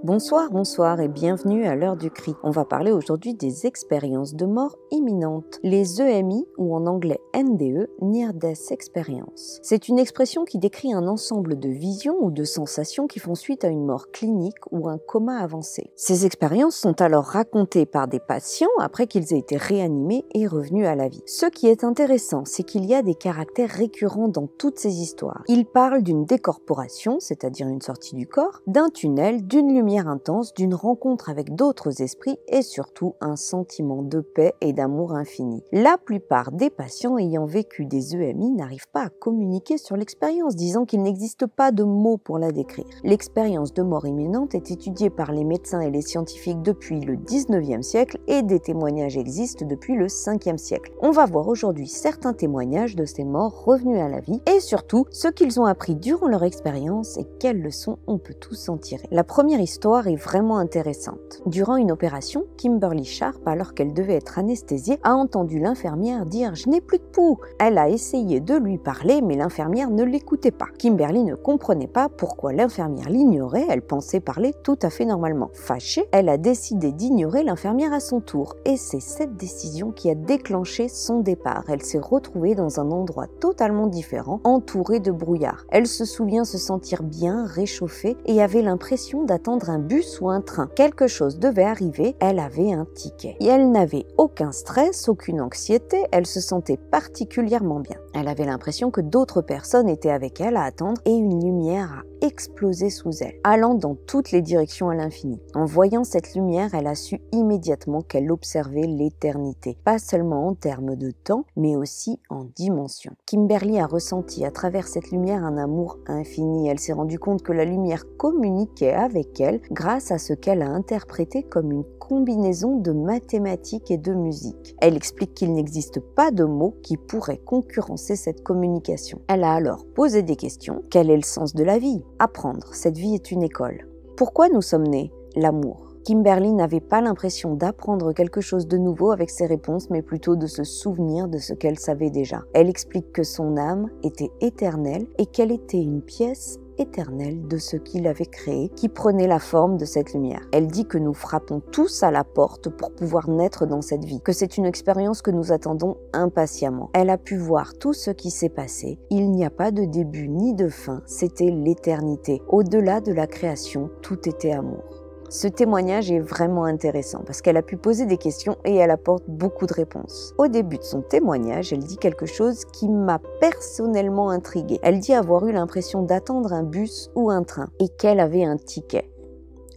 Bonsoir et bienvenue à l'heure du cri. On va parler aujourd'hui des expériences de mort imminente, les EMI ou en anglais NDE, Near Death Experience. C'est une expression qui décrit un ensemble de visions ou de sensations qui font suite à une mort clinique ou un coma avancé. Ces expériences sont alors racontées par des patients après qu'ils aient été réanimés et revenus à la vie. Ce qui est intéressant, c'est qu'il y a des caractères récurrents dans toutes ces histoires. Ils parlent d'une décorporation, c'est-à-dire une sortie du corps, d'un tunnel, d'une lumière intense, d'une rencontre avec d'autres esprits et surtout un sentiment de paix et d'amour infini. La plupart des patients ayant vécu des EMI n'arrivent pas à communiquer sur l'expérience, disant qu'il n'existe pas de mots pour la décrire. L'expérience de mort imminente est étudiée par les médecins et les scientifiques depuis le 19e siècle et des témoignages existent depuis le 5e siècle. On va voir aujourd'hui certains témoignages de ces morts revenus à la vie et surtout ce qu'ils ont appris durant leur expérience et quelles leçons on peut tous en tirer. La première histoire est vraiment intéressante. Durant une opération, Kimberly Sharp, alors qu'elle devait être anesthésiée, a entendu l'infirmière dire « Je n'ai plus de pouls ». Elle a essayé de lui parler, mais l'infirmière ne l'écoutait pas. Kimberly ne comprenait pas pourquoi l'infirmière l'ignorait, elle pensait parler tout à fait normalement. Fâchée, elle a décidé d'ignorer l'infirmière à son tour, et c'est cette décision qui a déclenché son départ. Elle s'est retrouvée dans un endroit totalement différent, entourée de brouillard. Elle se souvient se sentir bien, réchauffée, et avait l'impression d'attendre un bus ou un train. Quelque chose devait arriver, elle avait un ticket. Et elle n'avait aucun stress, aucune anxiété, elle se sentait particulièrement bien. Elle avait l'impression que d'autres personnes étaient avec elle à attendre et une lumière a explosé sous elle, allant dans toutes les directions à l'infini. En voyant cette lumière, elle a su immédiatement qu'elle observait l'éternité, pas seulement en termes de temps, mais aussi en dimension. Kimberly a ressenti à travers cette lumière un amour infini. Elle s'est rendue compte que la lumière communiquait avec elle grâce à ce qu'elle a interprété comme une combinaison de mathématiques et de musique. Elle explique qu'il n'existe pas de mots qui pourraient concurrencer cette communication. Elle a alors posé des questions. Quel est le sens de la vie ? Apprendre, cette vie est une école. Pourquoi nous sommes nés ? L'amour. Kimberly n'avait pas l'impression d'apprendre quelque chose de nouveau avec ses réponses, mais plutôt de se souvenir de ce qu'elle savait déjà. Elle explique que son âme était éternelle et qu'elle était une pièce éternelle de ce qu'il avait créé, qui prenait la forme de cette lumière. Elle dit que nous frappons tous à la porte pour pouvoir naître dans cette vie, que c'est une expérience que nous attendons impatiemment. Elle a pu voir tout ce qui s'est passé. Il n'y a pas de début ni de fin, c'était l'éternité. Au-delà de la création, tout était amour. Ce témoignage est vraiment intéressant parce qu'elle a pu poser des questions et elle apporte beaucoup de réponses. Au début de son témoignage, elle dit quelque chose qui m'a personnellement intriguée. Elle dit avoir eu l'impression d'attendre un bus ou un train et qu'elle avait un ticket.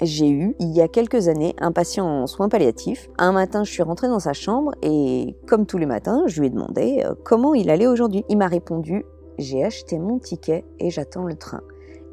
J'ai eu, il y a quelques années, un patient en soins palliatifs. Un matin, je suis rentrée dans sa chambre et, comme tous les matins, je lui ai demandé comment il allait aujourd'hui. Il m'a répondu « J'ai acheté mon ticket et j'attends le train ».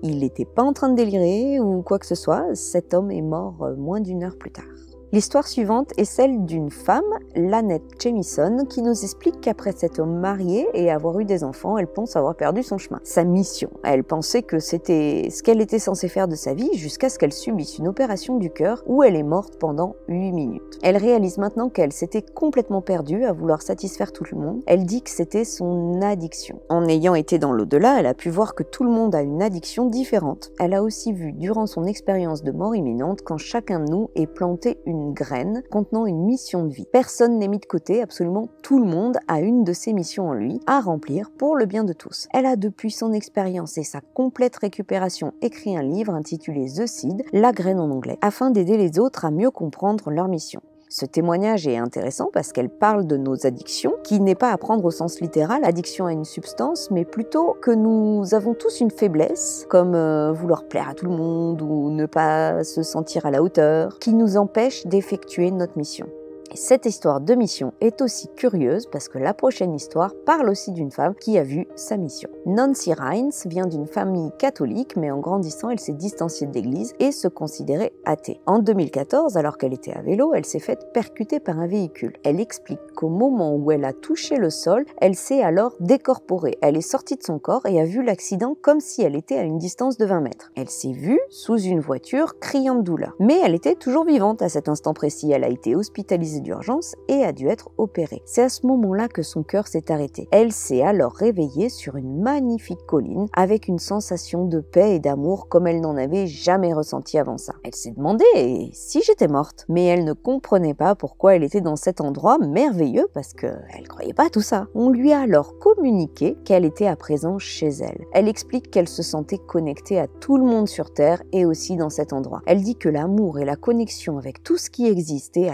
Il n'était pas en train de délirer ou quoi que ce soit, cet homme est mort moins d'une heure plus tard. L'histoire suivante est celle d'une femme, Lannette Jamison, qui nous explique qu'après s'être mariée et avoir eu des enfants, elle pense avoir perdu son chemin, sa mission. Elle pensait que c'était ce qu'elle était censée faire de sa vie jusqu'à ce qu'elle subisse une opération du cœur où elle est morte pendant 8 minutes. Elle réalise maintenant qu'elle s'était complètement perdue à vouloir satisfaire tout le monde. Elle dit que c'était son addiction. En ayant été dans l'au-delà, elle a pu voir que tout le monde a une addiction différente. Elle a aussi vu durant son expérience de mort imminente quand chacun de nous est planté une graine contenant une mission de vie. Personne n'est mis de côté, absolument tout le monde a une de ces missions en lui à remplir pour le bien de tous. Elle a depuis son expérience et sa complète récupération écrit un livre intitulé The Seed, la graine en anglais, afin d'aider les autres à mieux comprendre leur mission. Ce témoignage est intéressant parce qu'elle parle de nos addictions, qui n'est pas à prendre au sens littéral, addiction à une substance, mais plutôt que nous avons tous une faiblesse, comme vouloir plaire à tout le monde ou ne pas se sentir à la hauteur, qui nous empêche d'effectuer notre mission. Et cette histoire de mission est aussi curieuse parce que la prochaine histoire parle aussi d'une femme qui a vu sa mission. Nancy Rhines vient d'une famille catholique, mais en grandissant, elle s'est distanciée de l'église et se considérait athée. En 2014, alors qu'elle était à vélo, elle s'est faite percuter par un véhicule. Elle explique qu'au moment où elle a touché le sol, elle s'est alors décorporée. Elle est sortie de son corps et a vu l'accident comme si elle était à une distance de 20 mètres. Elle s'est vue sous une voiture criant de douleur. Mais elle était toujours vivante à cet instant précis. Elle a été hospitalisée d'urgence et a dû être opérée. C'est à ce moment-là que son cœur s'est arrêté. Elle s'est alors réveillée sur une magnifique colline avec une sensation de paix et d'amour comme elle n'en avait jamais ressenti avant ça. Elle s'est demandé si j'étais morte, mais elle ne comprenait pas pourquoi elle était dans cet endroit merveilleux parce qu'elle croyait pas à tout ça. On lui a alors communiqué qu'elle était à présent chez elle. Elle explique qu'elle se sentait connectée à tout le monde sur Terre et aussi dans cet endroit. Elle dit que l'amour et la connexion avec tout ce qui existait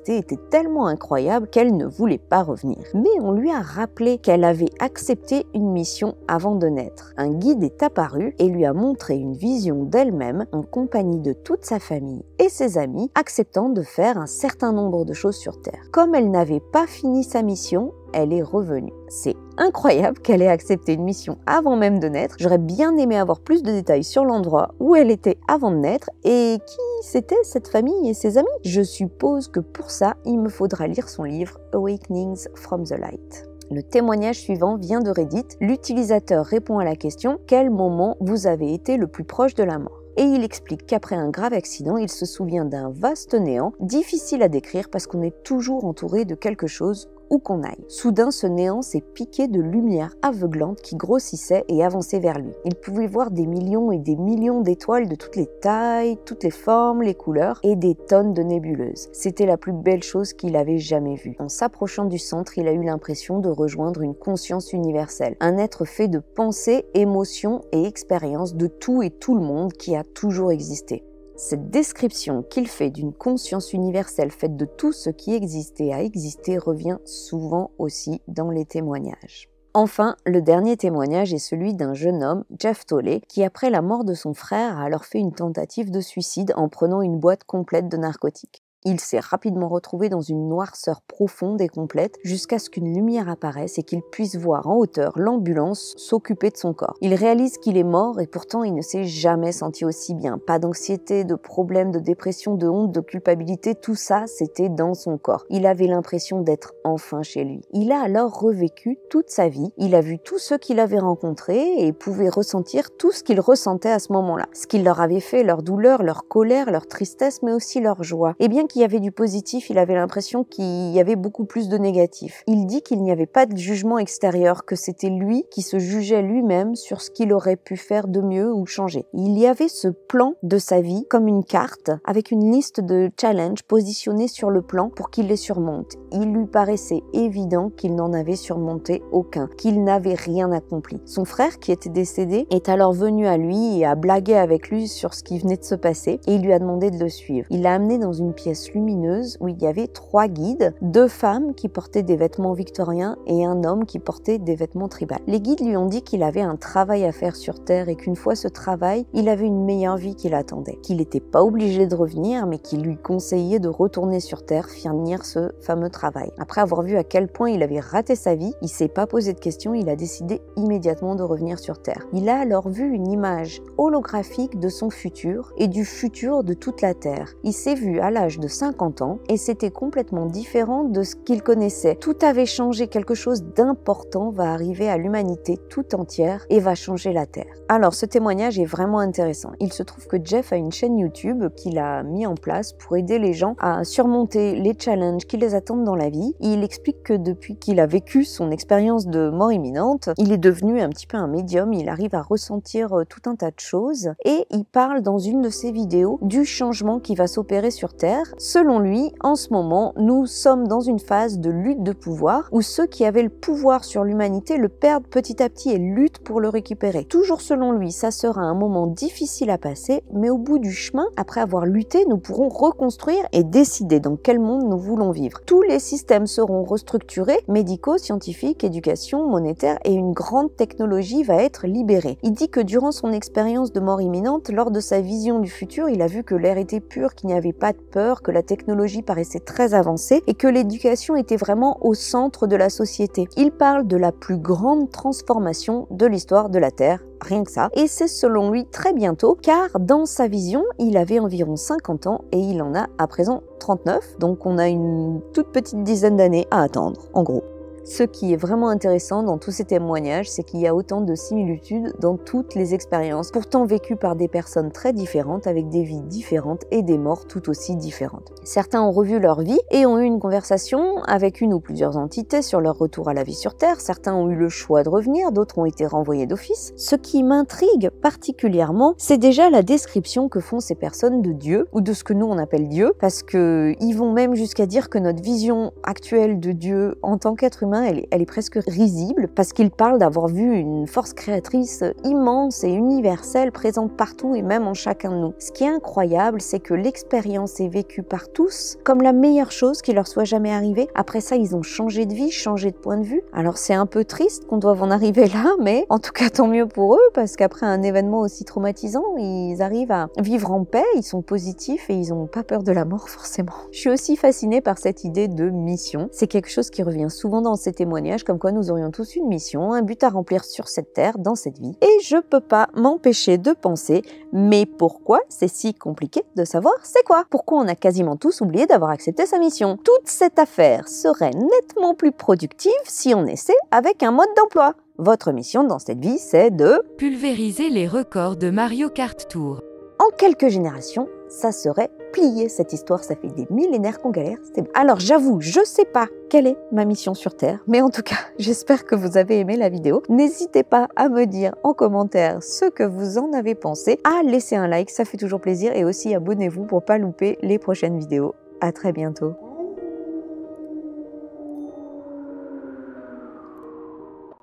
était tellement incroyable qu'elle ne voulait pas revenir. Mais on lui a rappelé qu'elle avait accepté une mission avant de naître. Un guide est apparu et lui a montré une vision d'elle-même en compagnie de toute sa famille et ses amis, acceptant de faire un certain nombre de choses sur Terre. Comme elle n'avait pas fini sa mission, elle est revenue. C'est incroyable qu'elle ait accepté une mission avant même de naître. J'aurais bien aimé avoir plus de détails sur l'endroit où elle était avant de naître et qui c'était cette famille et ses amis. Je suppose que pour ça, il me faudra lire son livre Awakenings from the Light. Le témoignage suivant vient de Reddit. L'utilisateur répond à la question « Quel moment vous avez été le plus proche de la mort ?» Et il explique qu'après un grave accident, il se souvient d'un vaste néant, difficile à décrire parce qu'on est toujours entouré de quelque chose où qu'on aille. Soudain, ce néant s'est piqué de lumière aveuglante qui grossissait et avançait vers lui. Il pouvait voir des millions et des millions d'étoiles de toutes les tailles, toutes les formes, les couleurs et des tonnes de nébuleuses. C'était la plus belle chose qu'il avait jamais vue. En s'approchant du centre, il a eu l'impression de rejoindre une conscience universelle, un être fait de pensées, émotions et expériences de tout et tout le monde qui a toujours existé. Cette description qu'il fait d'une conscience universelle faite de tout ce qui existait et a existé revient souvent aussi dans les témoignages. Enfin, le dernier témoignage est celui d'un jeune homme, Jeff Tolley, qui après la mort de son frère a alors fait une tentative de suicide en prenant une boîte complète de narcotiques. Il s'est rapidement retrouvé dans une noirceur profonde et complète jusqu'à ce qu'une lumière apparaisse et qu'il puisse voir en hauteur l'ambulance s'occuper de son corps. Il réalise qu'il est mort et pourtant il ne s'est jamais senti aussi bien. Pas d'anxiété, de problèmes, de dépression, de honte, de culpabilité, tout ça c'était dans son corps. Il avait l'impression d'être enfin chez lui. Il a alors revécu toute sa vie, il a vu tous ceux qu'il avait rencontrés et pouvait ressentir tout ce qu'il ressentait à ce moment-là. Ce qu'il leur avait fait, leur douleur, leur colère, leur tristesse, mais aussi leur joie. Et bien qu'il y avait du positif, il avait l'impression qu'il y avait beaucoup plus de négatif. Il dit qu'il n'y avait pas de jugement extérieur, que c'était lui qui se jugeait lui-même sur ce qu'il aurait pu faire de mieux ou changer. Il y avait ce plan de sa vie comme une carte avec une liste de challenges positionnés sur le plan pour qu'il les surmonte. Il lui paraissait évident qu'il n'en avait surmonté aucun, qu'il n'avait rien accompli. Son frère, qui était décédé, est alors venu à lui et a blagué avec lui sur ce qui venait de se passer et il lui a demandé de le suivre. Il l'a amené dans une pièce lumineuse où il y avait 3 guides, 2 femmes qui portaient des vêtements victoriens et un homme qui portait des vêtements tribaux. Les guides lui ont dit qu'il avait un travail à faire sur Terre et qu'une fois ce travail, il avait une meilleure vie qui l'attendait, qu'il n'était pas obligé de revenir mais qu'il lui conseillait de retourner sur Terre finir ce fameux travail. Après avoir vu à quel point il avait raté sa vie, il s'est pas posé de questions, il a décidé immédiatement de revenir sur Terre. Il a alors vu une image holographique de son futur et du futur de toute la Terre. Il s'est vu à l'âge de 50 ans et c'était complètement différent de ce qu'il connaissait. Tout avait changé, quelque chose d'important va arriver à l'humanité tout entière et va changer la Terre. Alors ce témoignage est vraiment intéressant. Il se trouve que Jeff a une chaîne YouTube qu'il a mis en place pour aider les gens à surmonter les challenges qui les attendent dans la vie. Il explique que depuis qu'il a vécu son expérience de mort imminente, il est devenu un petit peu un médium, il arrive à ressentir tout un tas de choses et il parle dans une de ses vidéos du changement qui va s'opérer sur Terre. Selon lui, en ce moment, nous sommes dans une phase de lutte de pouvoir où ceux qui avaient le pouvoir sur l'humanité le perdent petit à petit et luttent pour le récupérer. Toujours selon lui, ça sera un moment difficile à passer, mais au bout du chemin, après avoir lutté, nous pourrons reconstruire et décider dans quel monde nous voulons vivre. Tous les systèmes seront restructurés, médicaux, scientifiques, éducation, monétaire et une grande technologie va être libérée. Il dit que durant son expérience de mort imminente, lors de sa vision du futur, il a vu que l'air était pur, qu'il n'y avait pas de peur, que la technologie paraissait très avancée et que l'éducation était vraiment au centre de la société. Il parle de la plus grande transformation de l'histoire de la Terre, rien que ça, et c'est selon lui très bientôt, car dans sa vision, il avait environ 50 ans et il en a à présent 39, donc on a une toute petite dizaine d'années à attendre, en gros. Ce qui est vraiment intéressant dans tous ces témoignages, c'est qu'il y a autant de similitudes dans toutes les expériences, pourtant vécues par des personnes très différentes, avec des vies différentes et des morts tout aussi différentes. Certains ont revu leur vie et ont eu une conversation avec une ou plusieurs entités sur leur retour à la vie sur Terre. Certains ont eu le choix de revenir, d'autres ont été renvoyés d'office. Ce qui m'intrigue particulièrement, c'est déjà la description que font ces personnes de Dieu, ou de ce que nous on appelle Dieu, parce qu'ils vont même jusqu'à dire que notre vision actuelle de Dieu en tant qu'être humain, elle est presque risible, parce qu'ils parlent d'avoir vu une force créatrice immense et universelle présente partout et même en chacun de nous. Ce qui est incroyable, c'est que l'expérience est vécue par tous comme la meilleure chose qui leur soit jamais arrivée. Après ça, ils ont changé de vie, changé de point de vue. Alors c'est un peu triste qu'on doive en arriver là, mais en tout cas tant mieux pour eux, parce qu'après un événement aussi traumatisant, ils arrivent à vivre en paix, ils sont positifs et ils n'ont pas peur de la mort forcément. Je suis aussi fascinée par cette idée de mission. C'est quelque chose qui revient souvent dans ces témoignages, comme quoi nous aurions tous une mission, un but à remplir sur cette terre, dans cette vie. Et je peux pas m'empêcher de penser, mais pourquoi c'est si compliqué de savoir c'est quoi? Pourquoi on a quasiment tous oublié d'avoir accepté sa mission? Toute cette affaire serait nettement plus productive si on essaie avec un mode d'emploi. Votre mission dans cette vie, c'est de pulvériser les records de Mario Kart Tour. En quelques générations, ça serait plié cette histoire, ça fait des millénaires qu'on galère, c'est bon. Alors j'avoue, je sais pas quelle est ma mission sur Terre, mais en tout cas, j'espère que vous avez aimé la vidéo. N'hésitez pas à me dire en commentaire ce que vous en avez pensé, à laisser un like, ça fait toujours plaisir, et aussi abonnez-vous pour pas louper les prochaines vidéos. À très bientôt.